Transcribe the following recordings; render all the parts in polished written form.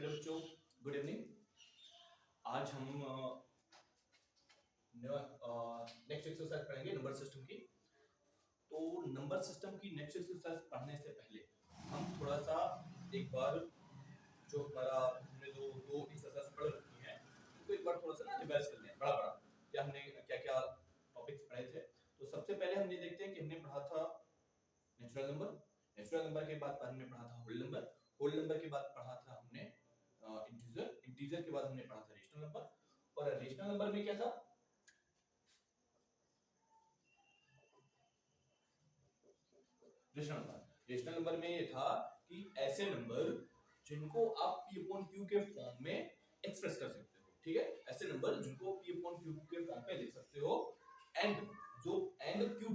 Hello बच्चों, good evening. आज हम नेक्स्ट एक्सरसाइज पढ़ेंगे नंबर सिस्टम की। तो नंबर सिस्टम की नेक्स्ट एक्सरसाइज पढ़ने से पहले हम थोड़ा सा एक बार जो हमारा हमने जो दो एक्सरसाइज पढ़ रखी हैं उनको एक बार थोड़ा सा ना रिवाइज कर लें बड़ा बड़ा क्या हमने क्या क्या टॉपिक्स पढ़े थे। तो सबसे पहले हम ये देखते हैं कि हमने पढ़ा था नेचुरल नंबर के बाद हमने पढ़ा था होल नंबर के बाद पढ़ा था हमने इंटीजर के बाद हमने पढ़ा था रेशनल नंबर। और रेशनल नंबर में क्या था? रेशनल नंबर में ये था कि ऐसे नंबर जिनको आप p upon q के फॉर्म में एक्सप्रेस कर सकते हो। ठीक है, ऐसे नंबर जिनको p upon q के फॉर्म में लिख सकते हो and q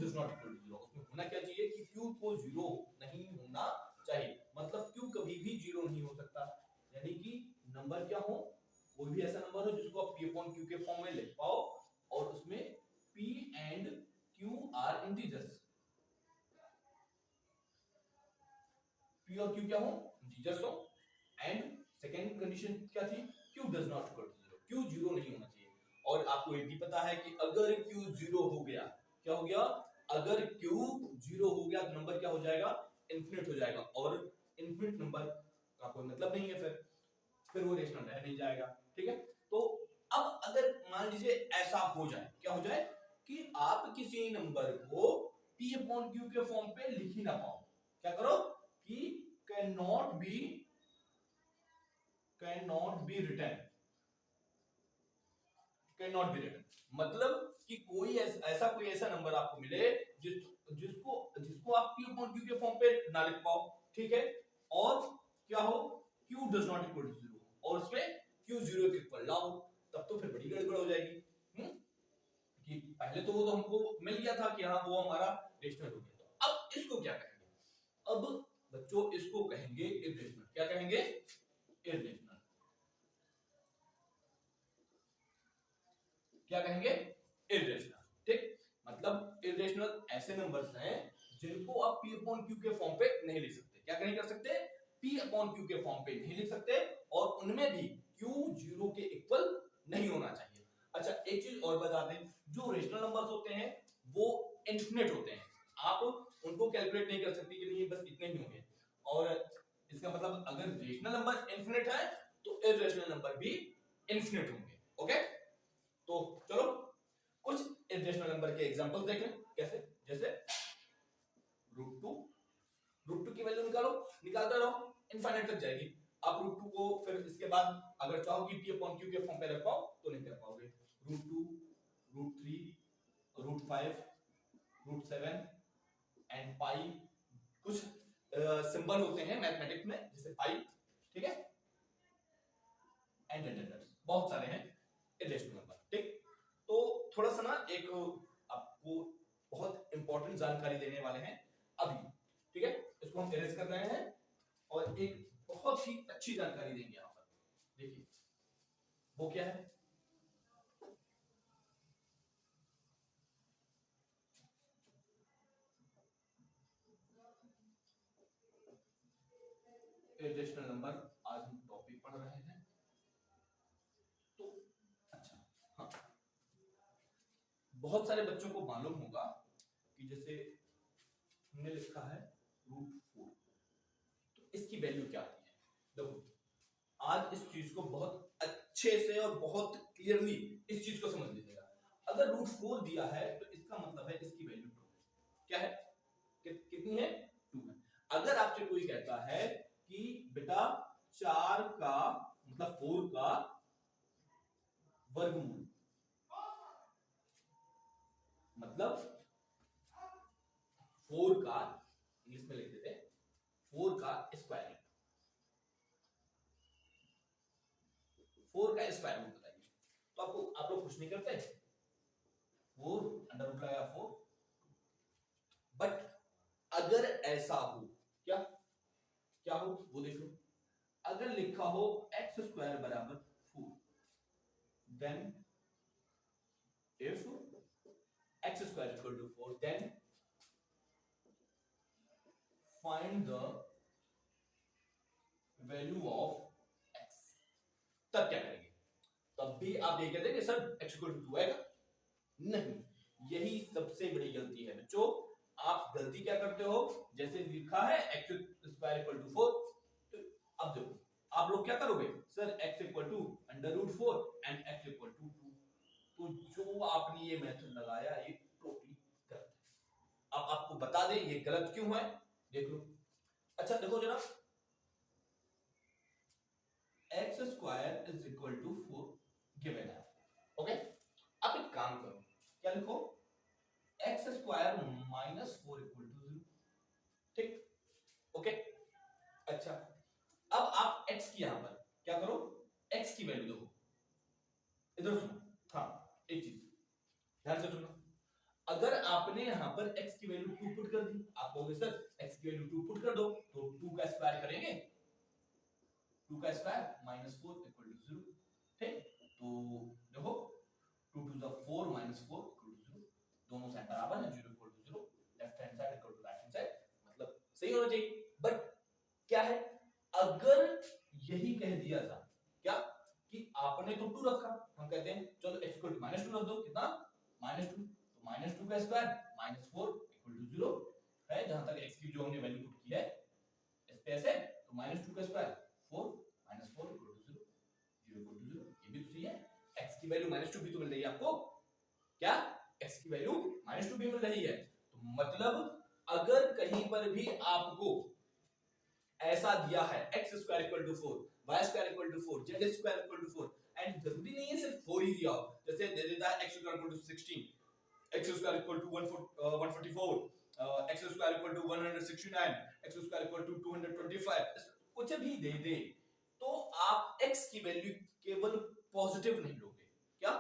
does not equal to 0। उसमें होना क्या चाहिए कि q को 0 नहीं होना चाहिए, मतलब q कभी भी 0 नहीं हो सकता। यानी कि नंबर क्या हो, कोई भी ऐसा नंबर हो जिसको आप p upon q के फॉर्म में लिख पाओ और उसमें p and q are integers, p और q क्या हो, इंटीजर्स हो। एंड सेकेंड कंडीशन क्या थी, q does not equal to 0, q 0 नहीं होना चाहिए। और आपको ये भी पता है कि अगर q 0 हो गया, क्या हो गया, अगर q 0 हो गया तो नंबर क्या हो जाएगा, इनफिनिट हो जाएगा। और इनफिनिट नंबर का कोई मतलब नहीं है, फिर वो रेशनल रह नहीं जाएगा। ठीक है, तो अब अगर मान लीजिए ऐसा हो जाए, क्या हो जाए कि आप किसी नंबर को p upon q के फॉर्म पे लिख ही ना पाओ, क्या करो कि cannot be written, मतलब कि कोई ऐसा नंबर आपको मिले जिसको आप p upon q के फॉर्म पे ना लिख पाओ। ठीक है, और क्या हो, q does not equal to 0 और उसमें q 0 के इक्वल ना हो, तब तो फिर बड़ी गड़बड़ हो जाएगी। कि पहले तो वो तो हमको मिल गया था कि हाँ वो हमारा रेशनल हो गया, तो अब इसको क्या कहेंगे, अब बच्चों इसको कहेंगे इर्रेशनल। क्या कहेंगे, इर्रेशनल। क्या कहेंगे, इर्रेशनल। ठीक, मतलब इर्रेशनल ऐसे नंबर्स हैं जिनको आप p upon q के फॉर्म पे नहीं लिख सकते। क्या नहीं कर सकते, p upon q के फॉर्म पे नहीं लिख सकते और उनमें भी q 0 के इक्वल नहीं होना चाहिए। अच्छा एक चीज और बता दें, जो रेशनल नंबर्स होते हैं वो इनफिनिट होते हैं, आप उनको कैलकुलेट नहीं कर सकते कि नहीं बस इतने ही होंगे। और इसका मतलब अगर रेशनल नंबर इनफिनिट है तो इर्रेशनल नंबर भी इनफिनिट होंगे। ओके, तो चलो कुछ इर्रेशनल नंबर के एग्जांपल्स देख लें। कैसे, जैसे रूट टू की वैल्यू निकालते रहो, इनफाइनाइट तक जाएगी। आप रूट टू को फिर इसके बाद अगर चाहो कि p upon q के फॉर्म पे रख पाओ तो नहीं कर पाओगे। Root two, root three, root five, root seven and pi, कुछ सिंबल होते हैं मैथमेटिक्स में जैसे पाई। ठीक है, एंड एंडर्स, बहुत सारे हैं इर्रेशनल नंबर। ठीक, तो थोड़ा सा ना एक आपको बहुत इंपॉर्टेंट जानकारी देने वाले हैं अभी। ठीक है, इसको हम इरेज कर रहे हैं और एक बहुत ही अच्छी जानकारी देंगे यहां पर। देखिए वो क्या है, इरेशनल नंबर आज हम टॉपिक पढ़ रहे हैं। तो अच्छा, हाँ, बहुत सारे बच्चों को मालूम होगा कि जैसे हमने लिखा है रूट 4, तो इसकी वैल्यू क्या आती है। देखो आज इस चीज को बहुत अच्छे से और बहुत क्लियरली इस चीज को समझ लीजिएगा। अगर रूट 4 दिया है तो इसका मतलब है इसकी वैल्यू 2 है। क्या है, कितनी है, 2 है। अगर आपसे कोई कहता है कि बेटा 4 का मतलब 4 का वर्गमूल, मतलब 4 का, इंग्लिश में लिख देते हैं 4 का स्क्वायर रूट, 4 का स्क्वायर रूट बताइए। तो आपको आप लोग कुछ नहीं करते, 4 अंडर रूट लगाया 4। बट अगर ऐसा हो, क्या क्या हो वो देख लो। अगर लिखा हो एक्स स्क्वायर बराबर 4, then if x square equal to 4, then find the value of x। तब क्या करेंगे? तब भी आप ये कहते हैं कि सर x इक्वल टू 2 आएगा। नहीं, यही सबसे बड़ी गलती है बच्चों। आप गलती क्या करते हो, जैसे लिखा है x स्क्वायर इक्वल टू 4, तो अब देखो आप लोग क्या करोगे, sir x equal to √4 and x equal to 2। तो जो आपने ये मेथड लगाया ये टोटली गलत है। अब आपको बता दें ये गलत क्यों है, देख लो। अच्छा देखो जरा, x square is equal to 4 given है, ओके। अब एक काम करो, क्या लिखो, x square minus 4 equal to 0, ठीक, ओके। अच्छा अब आप x की यहां पर क्या करो, x की वैल्यू देखो, इधर सुनो, हाँ एक चीज ध्यान से सुनो, अगर आपने यहां पर x की वैल्यू 2 पुट कर दी, आप कहोगे सर x की वैल्यू 2 पुट कर दो, तो 2 का स्क्वायर करेंगे, 2 का स्क्वायर माइनस 4 इक्वल टू 0, ठीक। तो देखो 2 to the 4 minus 4 equal to 0, दोनों साइड बराबर है, 0 equal to 0, left hand side equal to right hand side, मतलब सही होना चाहिए। बट क्या है, अगर यही कह दिया था क्या कि आपने तो 2 रखा, हम कहते हैं चलो x इक्वल टू -2 रख दो, कितना -2, तो -2 का स्क्वायर -4 इक्वल टू 0 है, जहां तक x की जो हमने वैल्यू पुट की है इस पे ऐसे, तो -2 का square 4 -4 equal to 0, 0 equal to 0, ये भी तो सही है। x की वैल्यू -2 भी तो मिल रही है आपको, क्या x की वैल्यू -2 भी मिल रही है, तो मतलब अगर कहीं पर भी आपको ऐसा दिया है x square equal to 4, y square equal to 4, z square equal to 4, and जरूरी नहीं है सिर्फ 4 ही दिया हो, जैसे दे देता है x square equal to 16, x square equal to 144, x square equal to 169, x square equal to 225, कुछ भी दे दे, तो आप x की वैल्यू केवल पॉजिटिव नहीं लोगे, क्या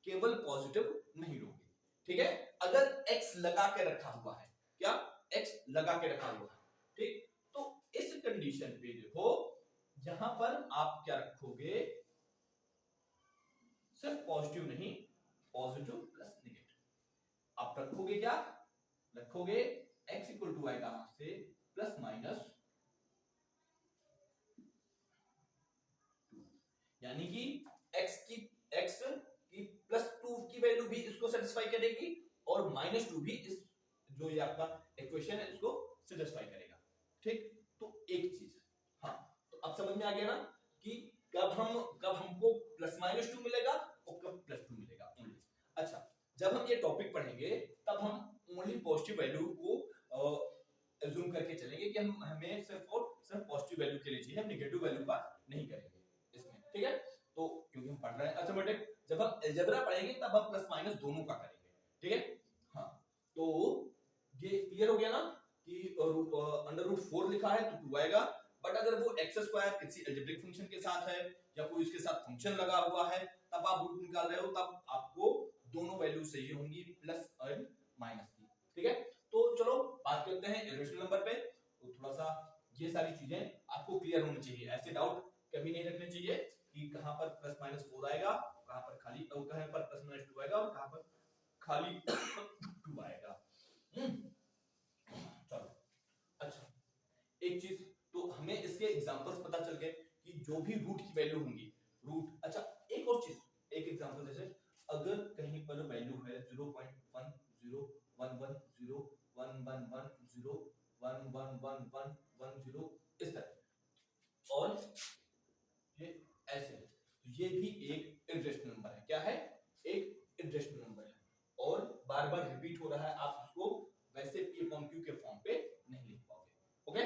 केवल पॉजिटिव नहीं लोगे, ठीक है। अगर x लगा के रखा हुआ है, क्या x लगा के रखा हुआ है, ठीक, तो इस कंडीशन पे देखो यहां पर आप क्या रखोगे, सिर्फ पॉजिटिव नहीं, पॉजिटिव प्लस नेगेटिव आप रखोगे, क्या रखोगे, x इक्वल टू आएगा यहां से प्लस माइनस 2, यानी कि x की प्लस 2 की वैल्यू भी इसको सेटिस्फाई करेगी और -2 भी इस जो ये आपका इक्वेशन है इसको सेटिस्फाई करेगा, ठीक। तो एक चीज, हाँ, तो अब समझ में आ गया ना कि कब हमको प्लस -2 मिलेगा और कब +2 मिलेगा ओनली। अच्छा जब हम ये टॉपिक पढ़ेंगे तब हम ओनली पॉजिटिव वैल्यू को अज्यूम करके चलेंगे कि हमें सिर्फ और सिर्फ पॉजिटिव वैल्यू के लिए चाहिए, हम नेगेटिव वैल्यू का नहीं करेंगे इसमें, ठीक है। तो क्योंकि हम पढ़ रहे हैं अर्थमेटिक, जब हम अलजेब्रा पढ़ेंगे तब हम प्लस माइनस दोनों का करेंगे, ठीक है। हाँ तो ये क्लियर हो गया ना कि √4 लिखा है तो 2 आएगा, बट अगर वो x स्क्वायर किसी अलजेब्रिक फंक्शन के साथ है या कोई उसके साथ फंक्शन लगा हुआ है तब आप रूट निकाल रहे हो, तब आपको दोनों वैल्यू सही होंगी, प्लस और माइनस की, ठीक है। तो चलो बात करते हैं इरेशनल नंबर पे, तो थोड़ा सा ये सारी चीजें आपको क्लियर होनी चाहिए, ऐसे डाउट कभी नहीं रखने चाहिए कि कहां पर +-4 आएगा, कहां पर खाली कहां पर +-2 आएगा और कहां पर खाली 2 आएगा। चलो अच्छा एक चीज, तो हमें इसके एग्जांपल्स पता चल गए कि जो भी रूट की वैल्यू होंगी, रूट, अच्छा एक और चीज, एक एग्जांपल जैसे अगर कहीं पर वैल्यू है 0.101110111110 इस तरह, और ये ऐसे, तो ये भी एक इरेशनल नंबर है, क्या है, एक इरेशनल नंबर है और बार बार रिपीट हो रहा है, आप इसको वैसे p/q के फॉर्म पे नहीं लिख पाओगे, ओके।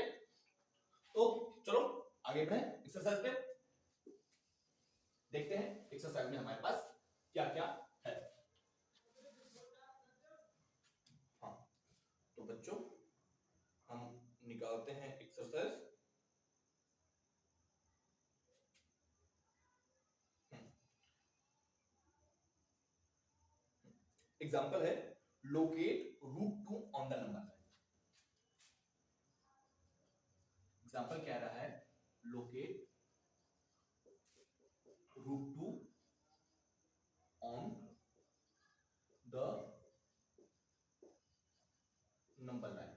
तो चलो आगे बढ़े एक्सरसाइज पे, देखते हैं एक्सरसाइज में हमारे पास क्या क्या है। हाँ तो बच्चों हम निकालते हैं एक्सरसाइज, एग्जांपल है locate √2 on the number line. Example क्या रहा है, locate √2 on the number line.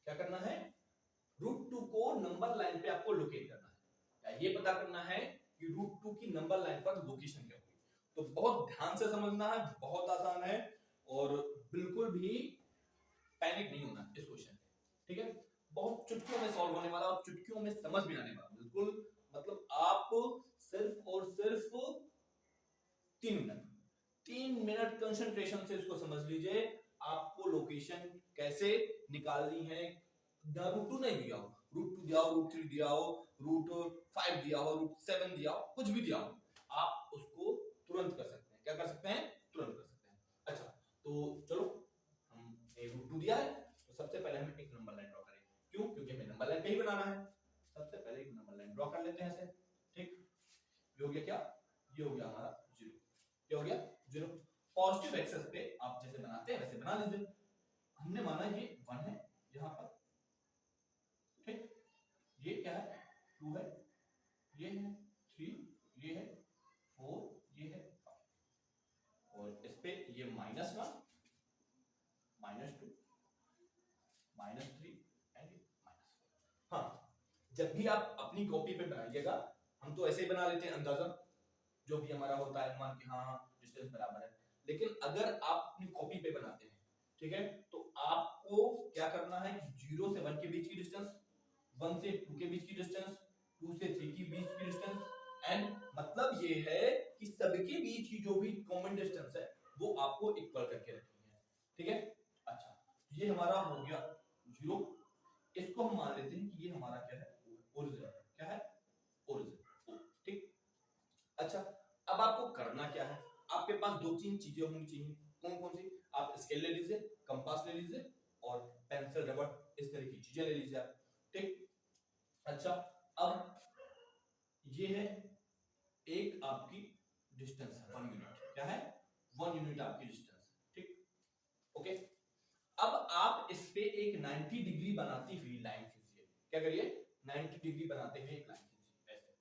क्या करना है, √2 को नंबर लाइन पे आपको लोकेट करना है, या ये पता करना है कि √2 की नंबर लाइन पर लोकेशन क्या होगी। तो बहुत ध्यान से समझना है, बहुत आसान है और बिल्कुल भी पैनिक नहीं होना इस क्वेश्चन में, ठीक है। बहुत चुटकियों में सॉल्व होने वाला और चुटकियों में समझ भी आने वाला, बिल्कुल मतलब आप सिर्फ और सिर्फ 3 मिनट कंसंट्रेशन से इसको समझ लीजिए। आपको लोकेशन कैसे निकालनी है, √2 नहीं दिया हो, √2 दिया हो, √3 दिया हो, √5 दिया हो, √7 दिया हो, कुछ भी दिया हो, आप उसको तुरंत कर सकते हैं। क्या कर सकते हैं? तुरंत कर सकते हैं। अच्छा, तो चलो हम √2 दिया है तो सबसे पहले हम एक नंबर लाइन ड्रॉ करेंगे। क्यों? क्योंकि हमें नंबर लाइन पे ही बनाना है। सबसे पहले एक नंबर लाइन ड्रॉ कर लेते हैं ऐसे, ठीक। ये हो गया क्या? ये हो गया हमारा 0। क्या हो गया? 0। पॉजिटिव एक्सेस पे आप जैसे बनाते हैं वैसे बना लीजिए। हमने माना ये 1 है यहां पर, ठीक। ये क्या है? 2 है, ये है 3, ये है 4, ये है 5 और इस पे ये -1, -2, -3 एंड -4। हाँ, जब भी आप अपनी कॉपी पे बनाइएगा, हम तो ऐसे ही बना लेते हैं अंदाजा, जो भी हमारा होता है मान कि हाँ डिस्टेंस बराबर है। लेकिन अगर आप अपनी कॉपी पे बनाते हैं, ठीक है, तो आपको क्या करना है कि 0 से 1 के बीच की डिस्टेंस, 1 से 2 के बीच की डिस्टेंस, 2 से 3 के बीच की डिस्टेंस एंड मतलब ये है कि सबके बीच की जो भी कॉमन डिस्टेंस है वो आपको इक्वल करके रखनी है, ठीक है। अच्छा, ये हमारा हो गया 0। इसको हम मान लेते हैं कि ये हमारा क्या है? ओरिजिन। क्या है? ओरिजिन, ठीक। अच्छा, अब आपको करना क्या है? आपके पास 2-3 चीजें होनी चाहिए। कौन कौन सी? आप स्केल ले लीजिए, कंपास ले लीजिए और पेंसिल, रबर, इस तरह की चीजें ले लीजिए आप, ठीक। अच्छा, अब ये है एक आपकी डिस्टेंस है 1 यूनिट। क्या है? 1 यूनिट आपकी डिस्टेंस है, ठीक। ओके, अब आप इस पे एक 90 डिग्री बनाती हुई लाइन खींचिए। क्या करिए? 90 डिग्री बनाते हुए एक लाइन खींचिए ऐसे।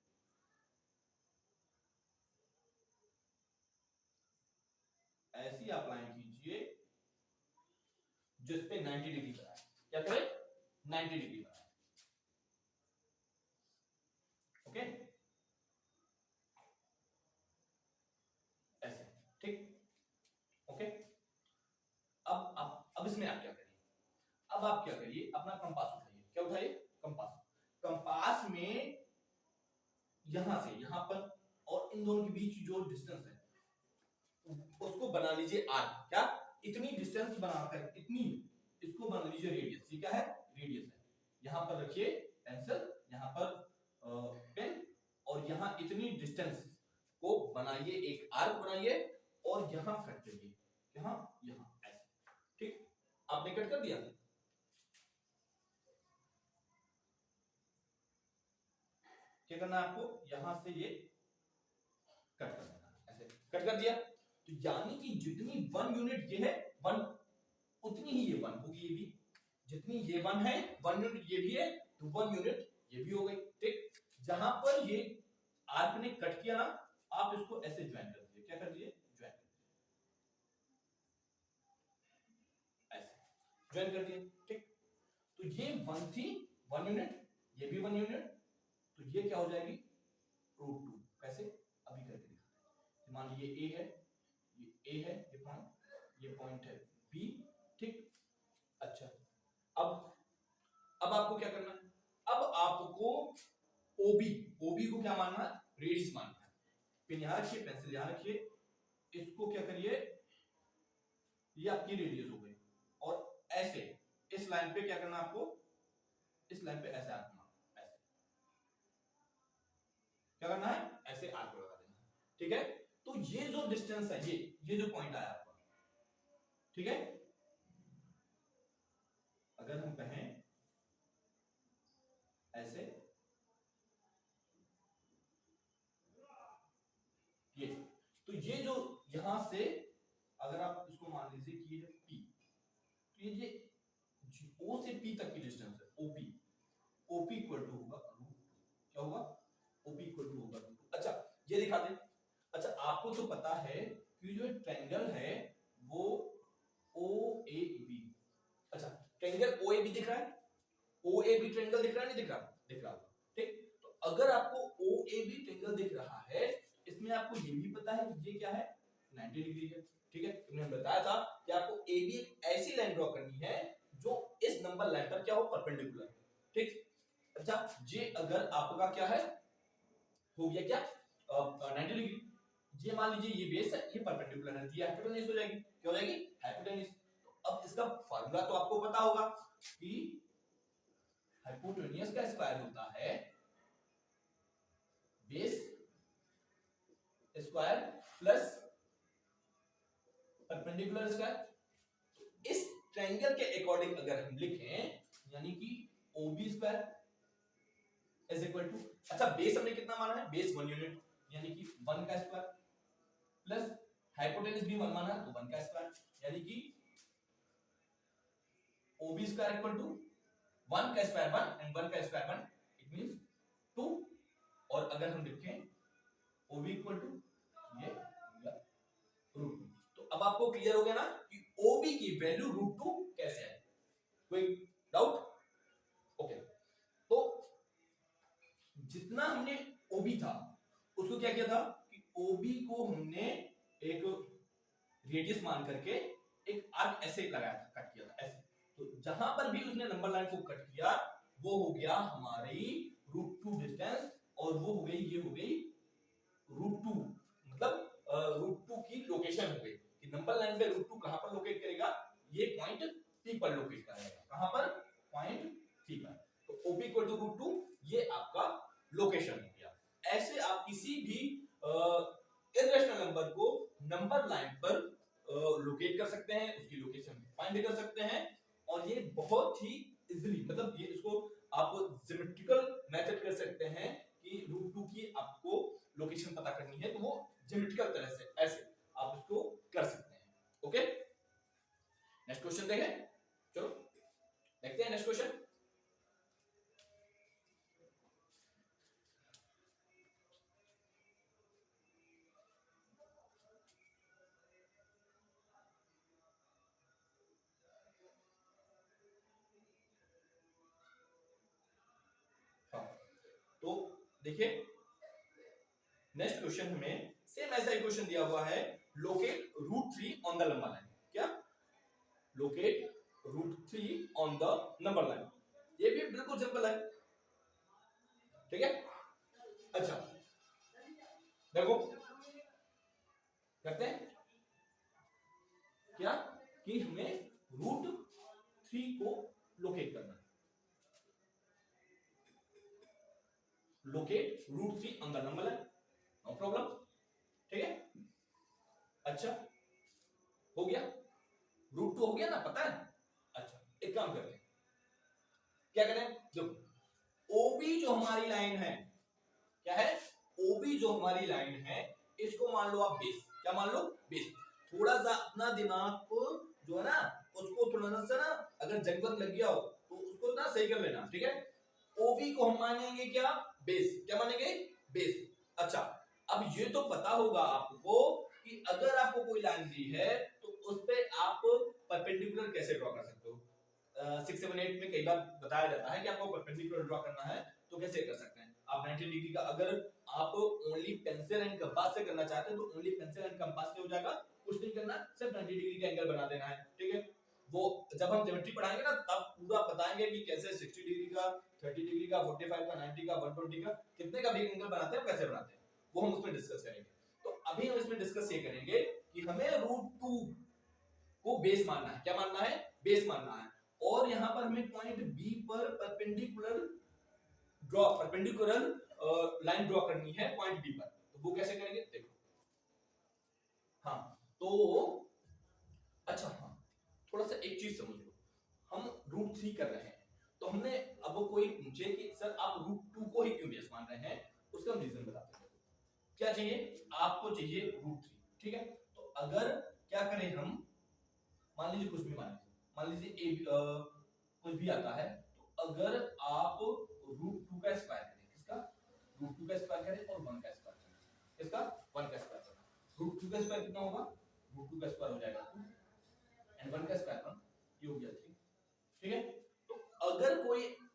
ऐसी आप लाइन खींचिए जिस पे 90 डिग्री बनाए। क्या करें? 90 डिग्री बनाए, ओके, ऐसे, ठीक। ओके, अब इसमें आप क्या करिए? अब आप क्या करिए? अपना कंपास उठाइए। क्या उठाइए? कंपास। कंपास में यहां से यहां पर और इन दोनों के बीच जो डिस्टेंस है उसको बना लीजिए आर्क। क्या? इतनी डिस्टेंस बनाकर, इतनी, इसको बना लीजिए रेडियस। ये क्या है? रेडियस है। यहां पर रखिए पेंसिल, यहां पर पेन और यहां इतनी डिस्टेंस को बनाइए, एक आर्क बनाइए और यहां कट करिए। यहां, यहां ऐसे, ठीक। आपने कट कर दिया। क्या करना है आपको? यहां से ये कट कर देना, ऐसे कट कर दिया। तो यानी कि जितनी 1 यूनिट ये है 1, उतनी ही ये 1 होगी। ये भी जितनी ये 1 है 1 यूनिट ये भी है तो 1 यूनिट ये भी हो गई, ठीक। जहां पर ये आर्क ने कट किया ना, आप इसको ऐसे ज्वाइन कर दीजिए। क्या कर दीजिए? ज्वाइन कर दीजिए, ऐसे ज्वाइन कर दिए, ठीक। तो ये 1 थी 1 यूनिट, ये भी 1 यूनिट, तो ये क्या हो जाएगी? √2। कैसे? अभी करके दिखाते हैं। मान लीजिए ए है, ये ए है, ये पॉइंट है बी, ठीक। अच्छा, अब आपको क्या करना है? अब आपको ओबी, ओबी को क्या मानना है? रेडियस मानना है। पेन यहां रखिए, पेंसिल यहां रखिए, इसको क्या करिए? ये आपकी रेडियस हो गई और ऐसे इस लाइन पे क्या करना है आपको? इस लाइन पे ऐसे आर्क मारना, ऐसे क्या करना है? ऐसे आर्क लगा देना है, ठीक है। तो ये जो डिस्टेंस है, ये जो पॉइंट आया आपका, ठीक है। अगर हम कहें ऐसे, ये तो ये जो यहां से अगर आप इसको मान लीजिए कि ये है P, तो ये O से P तक की डिस्टेंस है OP, OP इक्वल टू होगा √2। क्या होगा? OP इक्वल टू होगा √2। अच्छा, ये दिखा दें। अच्छा, आपको तो पता है कि जो ट्रायंगल है वो OAB, अच्छा ट्रायंगल OAB दिख रहा है? OAB ट्रायंगल दिख रहा है? नहीं दिख रहा? दिख रहा, ठीक। तो अगर आपको OAB ट्रायंगल दिख रहा है, इसमें आपको ये भी पता है कि ये क्या है 90 डिग्री है, ठीक है। हमने बताया था कि आपको AB एक ऐसी लाइन ड्रॉ करनी है जो इस नंबर लाइन पर क्या हो परपेंडिकुलर, ठीक। अच्छा ये अगर आपका क्या है हो गया क्या 90 डिग्री, ये मान लीजिए ये बेस है, ये परपेंडिकुलर है, ये हाइपोटेन्यूज हो जाएगी, क्या हो जाएगी हाइपोटेन्यूज। तो अब इसका फार्मूला तो आपको पता होगा कि हाइपोटेन्यूज का स्क्वायर होता है base square plus perpendicular square. इस ट्रायंगल के अकॉर्डिंग अगर हम लिखें यानी कि OB square is equal to, अच्छा बेस हमने कितना माना है बेस 1 यूनिट यानी कि 1 का स्क्वायर प्लस हाइपोटेन्यूज भी 1 माना तो 1 का स्क्वायर यानी कि OB स्क्वायर इक्वल टू 1 का स्क्वायर 1 एंड 1 का स्क्वायर 1 इट मींस 2। और अगर हम लिखें OB इक्वल टू ये रूट 2, तो अब आपको क्लियर हो गया ना कि OB की वैल्यू रूट 2 कैसे है, कोई डाउट? ओके, तो जितना हमने OB था उसको क्या किया था कि OB को हमने एक रेडियस मान करके एक आर्क ऐसे लगाया था, कट किया था ऐसे। तो जहां पर भी उसने नंबर लाइन को कट किया वो हो गया हमारी रूट 2 डिस्टेंस, और वो हो गई ये हो गई रूट 2, मतलब रूट 2 की लोकेशन हो गई कि नंबर लाइन पे रूट 2 कहां पर लोकेट करेगा, ये पॉइंट P पर लोकेट करेगा, कहां पर पॉइंट P पर। तो OP इक्वल टू रूट 2 ये आपका लोकेशन हो गया। ऐसे आप किसी भी इर्रेशनल नंबर को नंबर लाइन पर लोकेट कर सकते हैं, उसकी लोकेशन फाइंड कर सकते हैं, और ये बहुत ही इजीली, मतलब ये इसको आप ज्योमेट्रिकल मेथड कर सकते हैं कि रूट 2 की आपको लोकेशन पता करनी है तो वो ज्योमेट्रिकल तरह से ऐसे आप इसको कर सकते हैं। ओके, नेक्स्ट क्वेश्चन देखें, चलो देखते हैं नेक्स्ट क्वेश्चन। तो देखिए नेक्स्ट क्वेश्चन हमें सेम ऐसा ही क्वेश्चन दिया हुआ है, locate root 3 on the number line. क्या locate root 3 on the number line, ये भी बिल्कुल सिंपल है, ठीक है। अच्छा देखो करते हैं क्या कि हमें रूट 3 को लोकेट करना है, locate root 3 on the number line, no problem, ठीक है। अच्छा हो गया, रूट 2 हो गया ना, पता है। अच्छा एक काम करते हैं, क्या करें, देखो OB जो हमारी लाइन है, क्या है OB जो हमारी लाइन है, इसको मान लो आप बेस, क्या मान लो बेस। थोड़ा सा अपना दिमाग को जो है ना उसको थोड़ा सा ना अगर जंग लग गया हो तो उसको ना सही कर लेना, ठीक है। OB को हम मानेंगे क्या बेस, क्या मानेंगे बेस। अच्छा अब ये तो पता होगा आपको कि अगर आपको कोई लाइन दी है तो उस पे आप परपेंडिकुलर कैसे ड्रॉ कर सकते हो। 6, 7, 8 में कई बार बताया जाता है कि आपको परपेंडिकुलर ड्रॉ करना है तो कैसे कर सकते हैं आप 90 डिग्री का। अगर आप ओनली पेंसिल एंड कंपास से करना चाहते हैं तो ओनली पेंसिल एंड कंपास से हो जाएगा, कुछ नहीं करना, सिर्फ 90 डिग्री का एंगल बना देना है, ठीक है। वो जब हम ज्योमेट्री पढ़ाएंगे ना तब पूरा बताएंगे कि कैसे 60 डिग्री का, 30 डिग्री का, 45 का, 90 का, 120 का, कितने का भी एंगल बनाते हैं कैसे बनाते हैं वो हम उसमें डिस्कस करेंगे। तो अभी हम इसमें डिस्कस ये करेंगे कि हमें रूट 2 को बेस मानना है, क्या मानना है बेस मानना है, और यहां पर हमें पॉइंट बी पर परपेंडिकुलर लाइन ड्रॉ करनी है पॉइंट बी पर। तो वो कैसे करेंगे देखो, हाँ तो अच्छा हाँ थोड़ा सा एक चीज समझ लो, हम रूट 3 कर रहे हैं तो हमने अब कोई पूछे कि सर आप रूट 2 को ही क्यों बेस मान रहे हैं, उसका हम रीजन बताते हैं। क्या चाहिए आपको, चाहिए रूट 3, ठीक है। तो अगर क्या करें हम, मान लीजिए कुछ भी मान लीजिए कुछ भी आता है, तो अगर आप रूट 2 का स्क्वायर करें, किसका रूट 2 का स्क्वायर करें और 1 का स्क्वायर करें, किसका 1 का स्क्वायर करें, रूट 2 का स्क्वायर कितना होगा, रूट 2 का स्क्वायर हो जाएगा 2 एंड 1 का स्क्वायर 1, ये हो गया 3, ठीक है। तो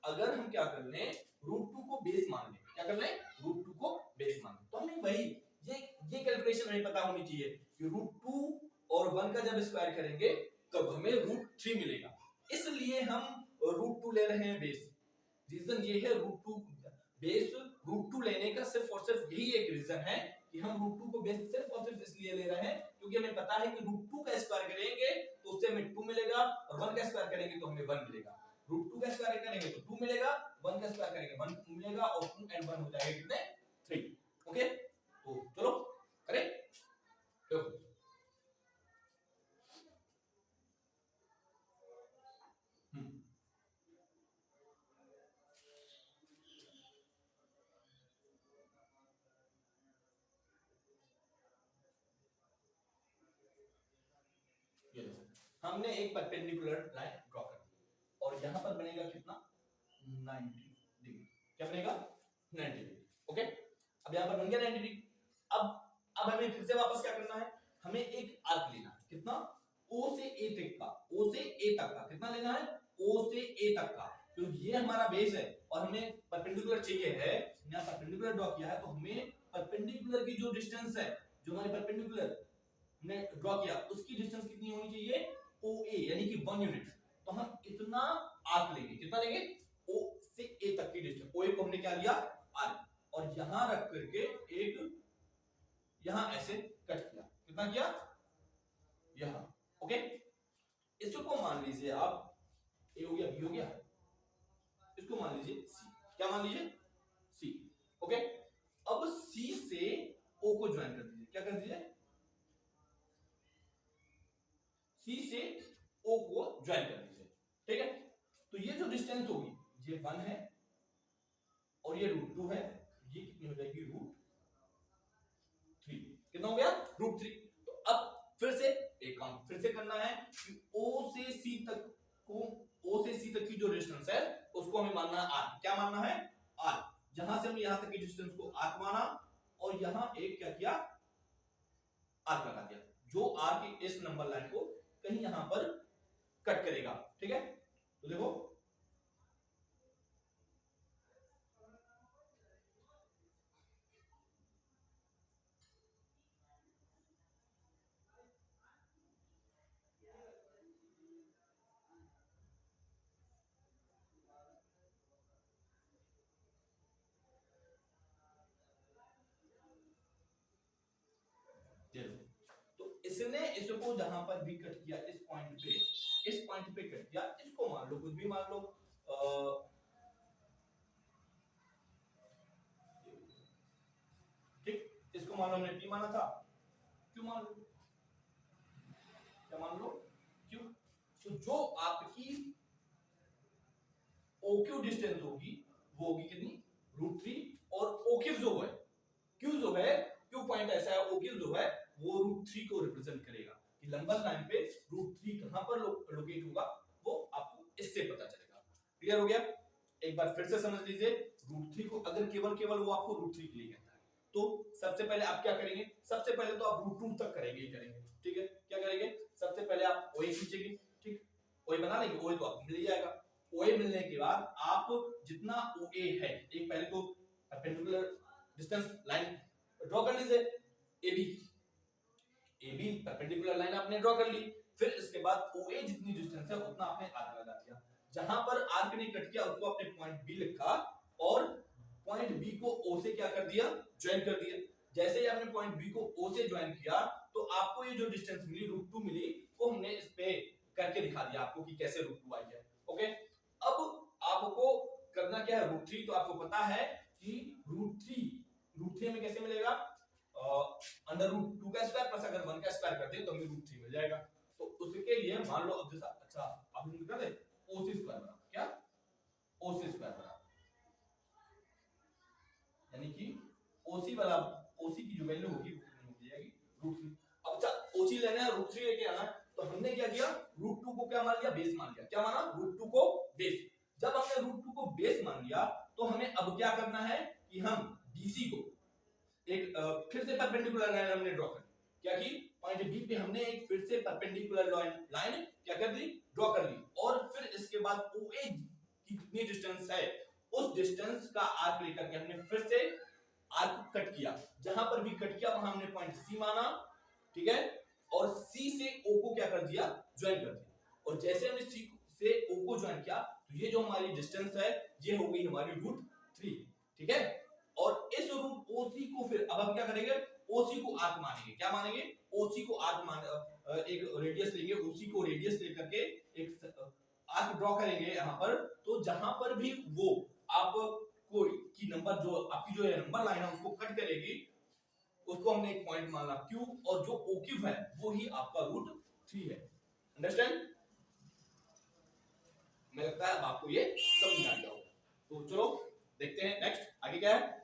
अगर हम क्या कर लें रूट 2 को बेस मान लें, क्या कर लें रूट 2 को इक्वेशन हमें पता होनी चाहिए कि √2 और 1 का जब स्क्वायर करेंगे तब हमें √3 मिलेगा, इसलिए हम √2 ले रहे हैं बेस। रीजन ये है √2 बेस √2 लेने का सिर्फ और सिर्फ यही एक रीजन है कि हम √2 को बेस सिर्फ और सिर्फ इसलिए ले रहे हैं क्योंकि हमें पता है कि √2 का स्क्वायर करेंगे तो उससे हमें 2 मिलेगा और 1 का स्क्वायर करेंगे तो हमें 1 मिलेगा। √2 का स्क्वायर करेंगे तो 2 मिलेगा, 1 का स्क्वायर करेंगे 1 मिलेगा और 2 and 1 हो जाएगा कितने 3। ओके, तो चलो करें। देखो ये देखो हमने एक परपेंडिकुलर लाइन ड्रॉ कर दी और यहां पर बनेगा कितना 90 डिग्री। क्या बनेगा 90 डिग्री। ओके, अब यहां पर बन गया 90 डिग्री। अब हमें फिर से वापस क्या करना है, हमें एक आर्क लेना है कितना O से A तक का, O से A तक का कितना लेना है O से A तक का, तो ये हमारा बेस है और हमें परपेंडिकुलर चाहिए है। यहाँ परपेंडिकुलर ड्रॉ किया है तो हमें परपेंडिकुलर की जो डिस्टेंस है, जो हमारी परपेंडिकुलर हमने ड्रॉ किया उसकी डिस्टेंस कितनी होनी चाहिए OA यानी कि 1 यूनिट। तो हम इतना आर्क लेंगे, कितना लेंगे O से A तक की डिस्टेंस, OA को हमने क्या लिया आर्क, और यहां रख करके एक यहां ऐसे कट किया, कितना किया यहां। ओके, इसको मान लीजिए आप A हो गया, B हो गया, इसको मान लीजिए C, क्या मान लीजिए C। ओके, अब C से O को ज्वाइन कर दीजिए, क्या कर दीजिए C से O को ज्वाइन कर दीजिए। ठीक है, तो ये जो डिस्टेंस होगी ये 1 है और ये √2 है, ये कितनी हो जाएगी √3। कितना हो गया √3। तो अब फिर से एक काम फिर से करना है कि O से C तक को, O से C तक की जो डिस्टेंस है उसको हमें मानना है r। क्या मानना है r। जहां से हमने यहां तक की डिस्टेंस को r माना और यहां एक क्या किया आर्क लगा दिया, जो r की इस नंबर लाइन को कहीं यहां पर कट करेगा। ठीक है, तो देखो तो इसने इसको जहां पर भी कट किया इस पॉइंट पे कट किया, इसको मान लो कुछ भी मान लो ठीक, इसको मान लो हमने P माना था, क्यों मान लो, क्या मान लो क्यों। तो जो आपकी OQ डिस्टेंस होगी वो होगी कितनी √3 और OQ जो है Q जो है Q पॉइंट ऐसा है OQ जो है वो √3 को रिप्रेजेंट करेगा कि लंबन लाइन पे √3 कहां पर लोकेट होगा वो आपको इससे पता चलेगा। क्लियर हो गया, एक बार फिर से समझ लीजिए √3 को अगर केवल वो आपको √3 के लिए कहता है तो सबसे पहले आप क्या करेंगे, सबसे पहले तो आप √2 तक करेंगे ही करेंगे। ठीक है, क्या करेंगे सबसे पहले आप OA खींचेंगे, ठीक OA बना लेंगे, OA तो आपको मिल जाएगा। OA मिलने के बाद आप जितना OA है एक पहले तो परपेंडिकुलर डिस्टेंस लाइन ड्रॉ कर लीजिए AB परपेंडिकुलर लाइन आपने ड्रॉ कर ली, फिर इसके बाद OA जितनी डिस्टेंस है उतना आपने आर्क लगा दिया, जहां पर आर्क ने कट किया उसको आपने पॉइंट B लिखा और पॉइंट B को O से क्या कर दिया ज्वाइन कर दिया। जैसे ही आपने पॉइंट B को O से ज्वाइन किया तो आपको ये जो डिस्टेंस मिली √2 मिली वो हमने इस पे करके दिखा दिया आपको कि कैसे √2 आई है। ओके, अब आपको करना क्या है √3, तो आपको पता है कि √3 में कैसे मिलेगा √2 का स्क्वायर प्लस अगर 1 का स्क्वायर कर दें तो हमें √3 मिल जाएगा। तो उसके लिए मान लो अब जैसा अच्छा अब हम कर दे OC स्क्वायर बना, क्या OC स्क्वायर बना, यानी कि OC वाला OC की जो वैल्यू होगी वो कितनी हो जाएगी √3। अब अच्छा OC लेना है √3 लेके आना है तो हमने क्या किया √2 को क्या मान लिया बेस मान लिया, क्या माना √2 को बेस। जब हमने √2 को बेस मान लिया तो हमें अब क्या करना है कि हम BC को एक फिर से परपेंडिकुलर लाइन हमने ड्रॉ कर क्या की पॉइंट B पे हमने एक फिर से परपेंडिकुलर लाइन क्या कर दी ड्रॉ कर ली, और फिर इसके बाद OA की कितनी डिस्टेंस है उस डिस्टेंस का आर्क लेकर के हमने फिर से आर्क कट किया, जहां पर भी कट किया वहां हमने पॉइंट सी माना, ठीक है, और सी से ओ को क्या कर दिया, ज्वाइन कर दिया। और जैसे हमने सी से ओ को ज्वाइन किया तो ये जो हमारी डिस्टेंस है ये हो गई हमारी √3, ठीक है। और इस रूट ओसी को फिर अब हम क्या करेंगे, ओसी को आर्क मानेंगे, क्या मानेंगे, ओसी को आर्क मान, एक रेडियस लेंगे, ओसी को रेडियस लेकर के एक आर्क ड्रॉ करेंगे यहाँ पर। तो जहां पर भी वो आप कोई की नंबर जो आपकी जो नंबर लाइन है उसको कट करेगी, उसको हमने एक पॉइंट माना Q, और जो OQ है वो ही आपका √3 है। अंडरस्टैंड? मुझे लगता है अब आपको ये समझ आ गया होगा। तो चलो देखते हैं नेक्स्ट आगे क्या है।